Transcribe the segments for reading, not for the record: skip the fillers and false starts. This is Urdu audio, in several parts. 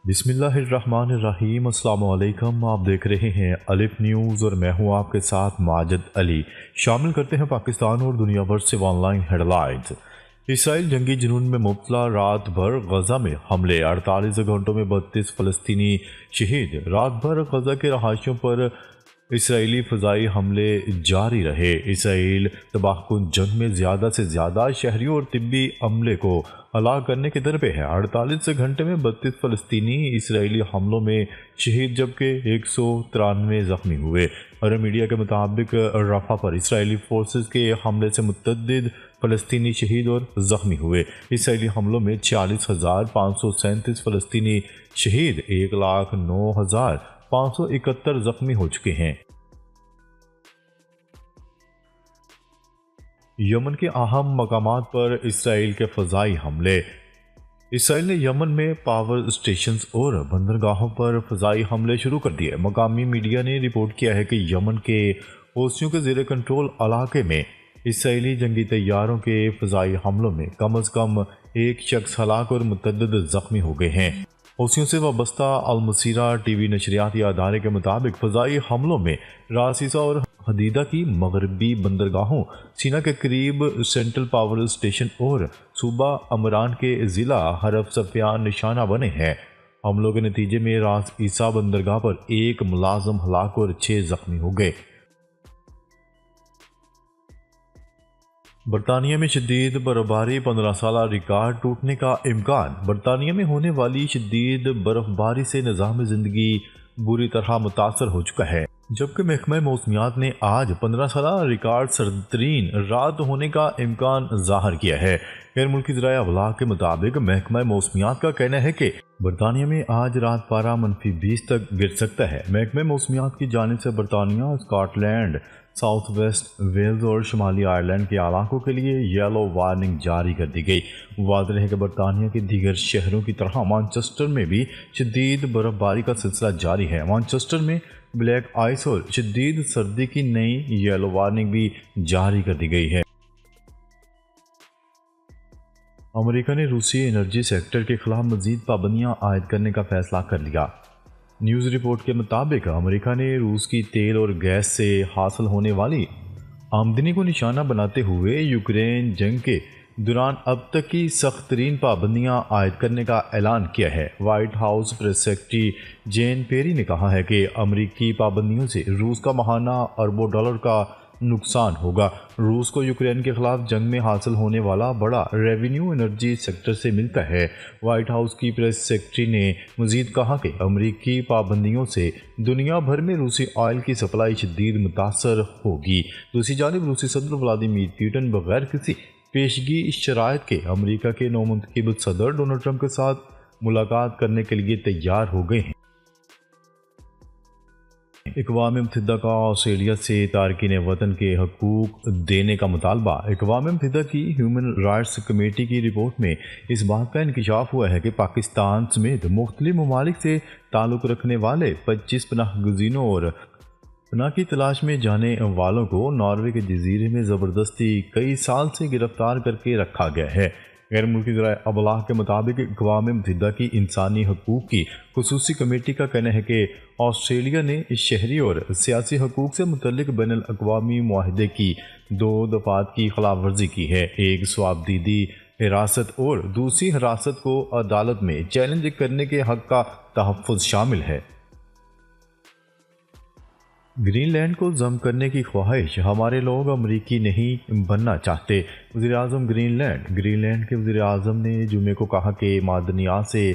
بسم اللہ الرحمن الرحیم۔ السلام علیکم، آپ دیکھ رہے ہیں الف نیوز اور میں ہوں آپ کے ساتھ ماجد علی۔ شامل کرتے ہیں پاکستان اور دنیا بھر سے آن لائن ہیڈ لائنز۔ اسرائیل جنگی جنون میں مبتلا، رات بھر غزہ میں حملے، 48 گھنٹوں میں 32 فلسطینی شہید۔ رات بھر غزہ کے رہائشیوں پر اسرائیلی فضائی حملے جاری رہے۔ اسرائیل تباہ کن جنگ میں زیادہ سے زیادہ شہریوں اور طبی عملے کو ہلاک کرنے کے در پہ ہے۔ 48 گھنٹے میں 32 فلسطینی اسرائیلی حملوں میں شہید جبکہ 193 زخمی ہوئے۔ عرب میڈیا کے مطابق رفح پر اسرائیلی فورسز کے حملے سے متعدد فلسطینی شہید اور زخمی ہوئے۔ اسرائیلی حملوں میں 46,537 فلسطینی شہید، 1,09,571 زخمی ہو چکے ہیں۔ یمن کے اہم مقامات پر اسرائیل کے فضائی حملے۔ اسرائیل نے یمن میں پاور اسٹیشنز اور بندرگاہوں پر فضائی حملے شروع کر دیے۔ مقامی میڈیا نے رپورٹ کیا ہے کہ یمن کے حوثیوں کے زیر کنٹرول علاقے میں اسرائیلی جنگی طیاروں کے فضائی حملوں میں کم از کم ایک شخص ہلاک اور متعدد زخمی ہو گئے ہیں۔ حوثیوں سے وابستہ المسیرہ ٹی وی نشریاتی ادارے کے مطابق فضائی حملوں میں راسیسا اور حدیدہ کی مغربی بندرگاہوں، سینا کے قریب سینٹرل پاور اسٹیشن اور صوبہ عمران کے ضلع حرف سفیان نشانہ بنے ہیں۔ حملوں کے نتیجے میں راس عیسیٰ بندرگاہ پر ایک ملازم ہلاک اور 6 زخمی ہو گئے۔ برطانیہ میں شدید برفباری، 15 سالہ ریکارڈ ٹوٹنے کا امکان۔ برطانیہ میں ہونے والی شدید برفباری سے نظام زندگی بری طرح متاثر ہو چکا ہے، جبکہ محکمہ موسمیات نے آج 15 سالہ ریکارڈ سردترین رات ہونے کا امکان ظاہر کیا ہے۔ غیر ملکی ذرائع ابلاغ کے مطابق محکمہ موسمیات کا کہنا ہے کہ برطانیہ میں آج رات پارہ -20 تک گر سکتا ہے۔ محکمہ موسمیات کی جانب سے برطانیہ، Scotland, south west Wales اور شمالی آئرلینڈ کے علاقوں کے لیے یلو وارننگ جاری کر دی گئی۔ واضح ہے کہ برطانیہ کے دیگر شہروں کی طرح مانچسٹر میں بھی شدید برفباری کا سلسلہ جاری ہے۔ مانچسٹر میں بلیک آئس اور شدید سردی کی نئی یلو وارننگ بھی جاری کر دی گئی ہے۔ امریکہ نے روسی انرجی سیکٹر کے خلاف مزید پابندیاں عائد کرنے کا فیصلہ کر لیا۔ نیوز رپورٹ کے مطابق امریکہ نے روس کی تیل اور گیس سے حاصل ہونے والی آمدنی کو نشانہ بناتے ہوئے یوکرین جنگ کے دوران اب تک کی سخت ترین پابندیاں عائد کرنے کا اعلان کیا ہے۔ White House press secretary Jean Pierre نے کہا ہے کہ امریکی پابندیوں سے روس کا ماہانہ اربوں ڈالر کا نقصان ہوگا۔ روس کو یوکرین کے خلاف جنگ میں حاصل ہونے والا بڑا ریونیو انرجی سیکٹر سے ملتا ہے۔ وائٹ ہاؤس کی پریس سیکرٹری نے مزید کہا کہ امریکی پابندیوں سے دنیا بھر میں روسی آئل کی سپلائی شدید متاثر ہوگی۔ دوسری جانب روسی صدر ولادیمیر پوٹن بغیر کسی پیشگی شرائط کے امریکہ کے نومنتخب صدر ڈونلڈ ٹرمپ کے ساتھ ملاقات کرنے کے لیے تیار ہو گئے ہیں۔ اقوام متحدہ کا آسٹریلیا سے تارکین وطن کے حقوق دینے کا مطالبہ۔ اقوام متحدہ کی ہیومن رائٹس کمیٹی کی رپورٹ میں اس بات کا انکشاف ہوا ہے کہ پاکستان سمیت مختلف ممالک سے تعلق رکھنے والے 25 پناہ گزینوں اور پناہ کی تلاش میں جانے والوں کو ناروے کے جزیرے میں زبردستی کئی سال سے گرفتار کر کے رکھا گیا ہے۔ غیر ملکی ذرائع ابلاغ کے مطابق اقوام متحدہ کی انسانی حقوق کی خصوصی کمیٹی کا کہنا ہے کہ آسٹریلیا نے شہری اور سیاسی حقوق سے متعلق بین الاقوامی معاہدے کی 2 دفعات کی خلاف ورزی کی ہے۔ ایک صوابدیدی حراست اور دوسری حراست کو عدالت میں چیلنج کرنے کے حق کا تحفظ شامل ہے۔ گرین لینڈ کو ضم کرنے کی خواہش، ہمارے لوگ امریکی نہیں بننا چاہتے۔ وزیر اعظم گرین لینڈ کے وزیر اعظم نے جمعے کو کہا کہ معدنیات سے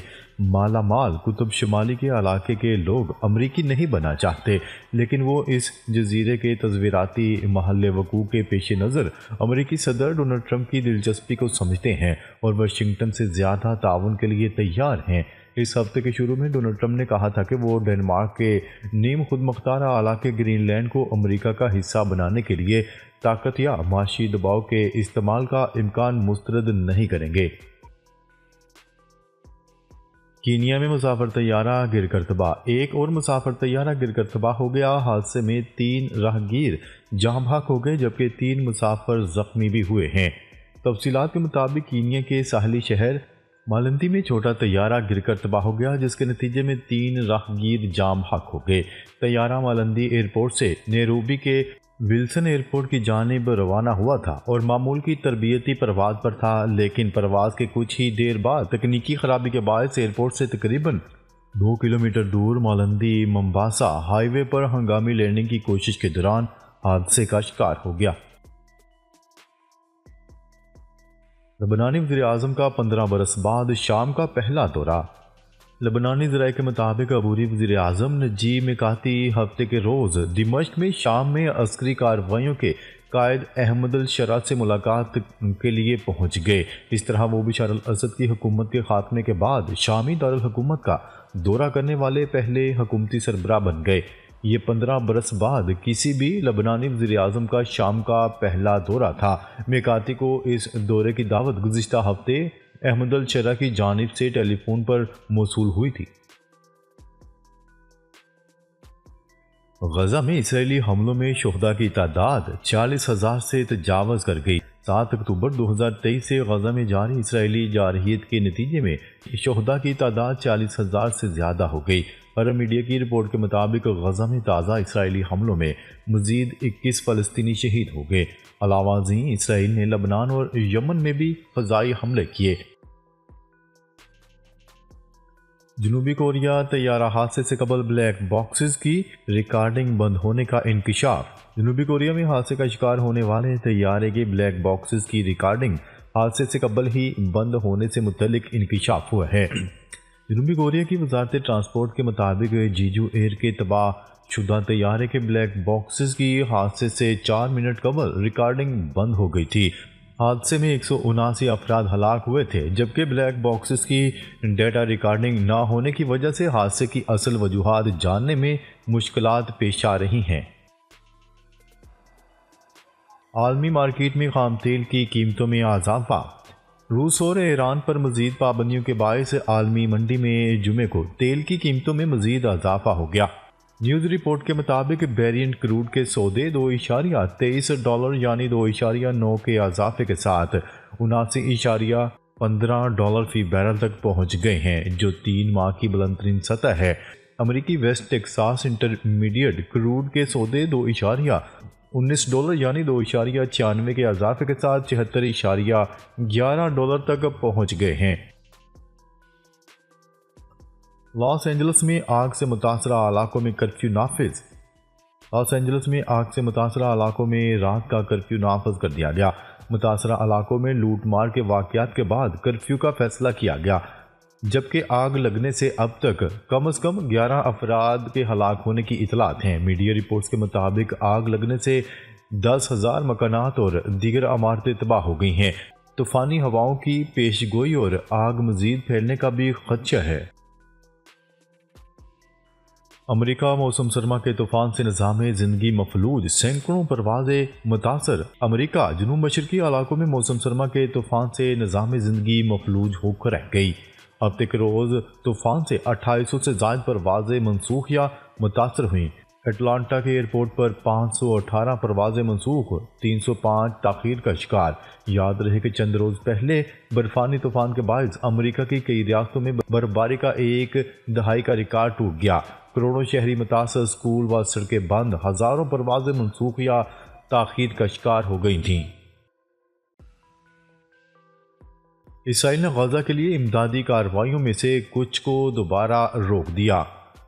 مالا مال قطب شمالی کے علاقے کے لوگ امریکی نہیں بننا چاہتے، لیکن وہ اس جزیرے کے تصویراتی محل وقوع کے پیش نظر امریکی صدر ڈونلڈ ٹرمپ کی دلچسپی کو سمجھتے ہیں اور واشنگٹن سے زیادہ تعاون کے لیے تیار ہیں۔ اس ہفتے کے شروع میں ڈونلڈ ٹرمپ نے کہا تھا کہ وہ ڈنمارک کے نیم خود مختار علاقے گرین لینڈ کو امریکہ کا حصہ بنانے کے لیے طاقت یا معاشی دباؤ کے استعمال کا امکان مسترد نہیں کریں گے۔ کینیا میں مسافر طیارہ گر کر تباہ، ایک اور مسافر طیارہ گر کر تباہ ہو گیا۔ حادثے میں 3 راہگیر جاں بحق ہو گئے جبکہ 3 مسافر زخمی بھی ہوئے ہیں۔ تفصیلات کے مطابق کینیا کے ساحلی شہر مالندی میں چھوٹا طیارہ گر کر تباہ ہو گیا، جس کے نتیجے میں 3 راہگیر جام حق ہو گئے۔ طیارہ مالندی ایئرپورٹ سے نیروبی کے ولسن ایئرپورٹ کی جانب روانہ ہوا تھا اور معمول کی تربیتی پرواز پر تھا، لیکن پرواز کے کچھ ہی دیر بعد تکنیکی خرابی کے باعث ایئرپورٹ سے تقریباً 2 کلومیٹر دور مالندی ممباسا ہائی وے پر ہنگامی لینڈنگ کی کوشش کے دوران حادثے کا شکار ہو گیا۔ لبنانی وزیراعظم کا 15 برس بعد شام کا پہلا دورہ۔ لبنانی ذرائع کے مطابق عبوری وزیراعظم نجیب میقاتی ہفتے کے روز دمشق میں شام میں عسکری کارروائیوں کے قائد احمد الشرع سے ملاقات کے لیے پہنچ گئے۔ اس طرح وہ بشار الاسد کی حکومت کے خاتمے کے بعد شامی دارالحکومت کا دورہ کرنے والے پہلے حکومتی سربراہ بن گئے۔ یہ 15 برس بعد کسی بھی لبنانی وزیراعظم کا شام کا پہلا دورہ تھا۔ میقاتی کو اس دورے کی دعوت گزشتہ ہفتے احمد الشرع کی جانب سے ٹیلی فون پر موصول ہوئی تھی۔ غزہ میں اسرائیلی حملوں میں شہداء کی تعداد 40,000 سے تجاوز کر گئی۔ 7 اکتوبر 2023 سے غزہ میں جاری اسرائیلی جارحیت کے نتیجے میں شہداء کی تعداد 40,000 سے زیادہ ہو گئی۔ عرب میڈیا کی رپورٹ کے مطابق غزہ میں تازہ اسرائیلی حملوں میں مزید 21 فلسطینی شہید ہو گئے۔ علاوہ ازیں اسرائیل نے لبنان اور یمن میں بھی فضائی حملے کیے۔ جنوبی کوریا طیارہ حادثے سے قبل بلیک باکسز کی ریکارڈنگ بند ہونے کا انکشاف۔ جنوبی کوریا میں حادثے کا شکار ہونے والے طیارے کے بلیک باکسز کی ریکارڈنگ حادثے سے قبل ہی بند ہونے سے متعلق انکشاف ہوا ہے۔ جنوبی کوریا کی وزارت ٹرانسپورٹ کے مطابق جیجو ایئر کے تباہ شدہ طیارے کے بلیک باکسز کی حادثے سے 4 منٹ قبل ریکارڈنگ بند ہو گئی تھی۔ حادثے میں 179 افراد ہلاک ہوئے تھے، جبکہ بلیک باکسز کی ڈیٹا ریکارڈنگ نہ ہونے کی وجہ سے حادثے کی اصل وجوہات جاننے میں مشکلات پیش آ رہی ہیں۔ عالمی مارکیٹ میں خام تیل کی قیمتوں میں اضافہ۔ روس اور ایران پر مزید پابندیوں کے باعث عالمی منڈی میں جمعے کو تیل کی قیمتوں میں مزید اضافہ ہو گیا۔ نیوز رپورٹ کے مطابق بیرینٹ کروڈ کے سودے $2.23 یعنی 2.9 کے اضافے کے ساتھ $79.15 فی بیرل تک پہنچ گئے ہیں، جو 3 ماہ کی بلند ترین سطح ہے۔ امریکی ویسٹ ٹیکساس انٹرمیڈیٹ کروڈ کے سودے $2.19 یعنی 2.96 کے اضافے کے ساتھ $76.11 تک پہنچ گئے ہیں۔ لاس اینجلس میں آگ سے متاثرہ علاقوں میں کرفیو نافذ۔ لاس اینجلس میں آگ سے متاثرہ علاقوں میں رات کا کرفیو نافذ کر دیا گیا۔ متاثرہ علاقوں میں لوٹ مار کے واقعات کے بعد کرفیو کا فیصلہ کیا گیا، جبکہ آگ لگنے سے اب تک کم از کم 11 افراد کے ہلاک ہونے کی اطلاعات ہیں۔ میڈیا رپورٹس کے مطابق آگ لگنے سے 10,000 مکانات اور دیگر عمارتیں تباہ ہو گئی ہیں۔ طوفانی ہواؤں کی پیش گوئی اور آگ مزید پھیلنے کا بھی خدشہ ہے۔ امریکہ موسم سرما کے طوفان سے نظام زندگی مفلوج، سینکڑوں پروازیں متاثر۔ امریکہ جنوب مشرقی علاقوں میں موسم سرما کے طوفان سے نظام زندگی مفلوج ہو کر رہ گئی۔ ہفتے کے روز طوفان سے 2800 سے زائد پروازیں منسوخ یا متاثر ہوئیں۔ اٹلانٹا کے ایئرپورٹ پر 518 پروازیں منسوخ، 305 تاخیر کا شکار۔ یاد رہے کہ چند روز پہلے برفانی طوفان کے باعث امریکہ کی کئی ریاستوں میں برفباری کا ایک دہائی کا ریکارڈ ٹوٹ گیا۔ کروڑوں شہری متاثر، اسکول و سڑکیں بند، ہزاروں پروازیں منسوخ یا تاخیر کا شکار ہو گئی تھیں۔ اسرائیل نے غزہ کے لیے امدادی کارروائیوں میں سے کچھ کو دوبارہ روک دیا۔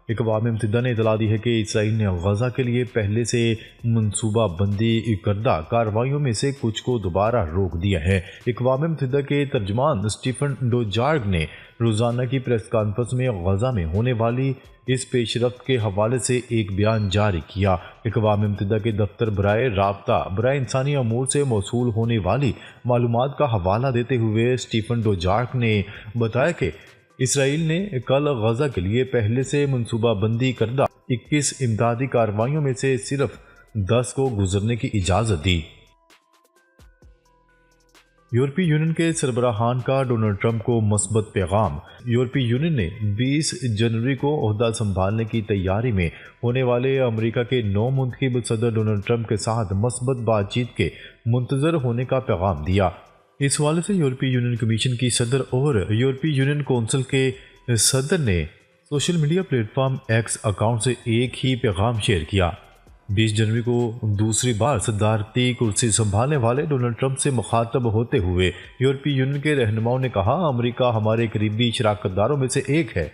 اقوام متحدہ نے اطلاع دی ہے کہ اسرائیل نے غزہ کے لیے پہلے سے منصوبہ بندی کردہ کارروائیوں میں سے کچھ کو دوبارہ روک دیا ہے۔ اقوام متحدہ کے ترجمان اسٹیفن ڈوجارگ نے روزانہ کی پریس کانفرنس میں غزہ میں ہونے والی اس پیش رفت کے حوالے سے ایک بیان جاری کیا۔ اقوام متحدہ کے دفتر برائے رابطہ برائے انسانی امور سے موصول ہونے والی معلومات کا حوالہ دیتے ہوئے اسٹیفن ڈوجارگ نے بتایا کہ اسرائیل نے کل غزہ کے لیے پہلے سے منصوبہ بندی کردہ 21 امدادی کارروائیوں میں سے صرف 10 کو گزرنے کی اجازت دی۔ یورپی یونین کے سربراہان کا ڈونلڈ ٹرمپ کو مثبت پیغام۔ یورپی یونین نے 20 جنوری کو عہدہ سنبھالنے کی تیاری میں ہونے والے امریکہ کے نو منتخب صدر ڈونلڈ ٹرمپ کے ساتھ مثبت بات چیت کے منتظر ہونے کا پیغام دیا۔ اس حوالے سے یورپی یونین کمیشن کی صدر اور یورپی یونین کونسل کے صدر نے social media plate form x account سے ایک ہی پیغام شیئر کیا۔ 20 جنوری کو دوسری بار صدارتی کرسی سنبھالنے والے ڈونلڈ ٹرمپ سے مخاطب ہوتے ہوئے یورپی یونین کے رہنماؤں نے کہا، امریکہ ہمارے قریبی شراکت داروں میں سے ایک ہے۔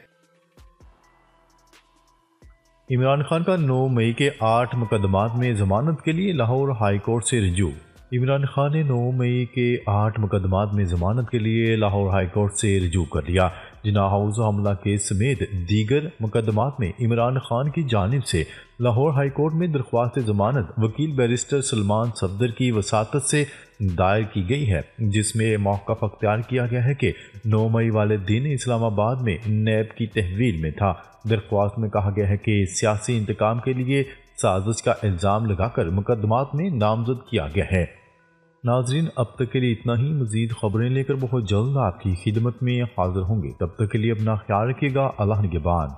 عمران خان کا 9 مئی کے 8 مقدمات میں ضمانت کے لیے لاہور ہائی کورٹ سے رجوع۔ عمران خان نے 9 مئی کے 8 مقدمات میں ضمانت کے لیے لاہور ہائی کورٹ سے رجوع کر لیا۔ جناح ہاؤس حملہ کیس سمیت دیگر مقدمات میں عمران خان کی جانب سے لاہور ہائی کورٹ میں درخواست ضمانت وکیل بیرسٹر سلمان صفدر کی وساطت سے دائر کی گئی ہے، جس میں موقف اختیار کیا گیا ہے کہ 9 مئی والے دن اسلام آباد میں نیب کی تحویل میں تھا۔ درخواست میں کہا گیا ہے کہ سیاسی انتقام کے لیے سازش کا الزام لگا کر مقدمات میں نامزد کیا گیا ہے۔ ناظرین، اب تک کے لیے اتنا ہی۔ مزید خبریں لے کر بہت جلد آپ کی خدمت میں حاضر ہوں گے۔ تب تک کے لیے اپنا خیال رکھیے گا۔ اللہ نگہبان۔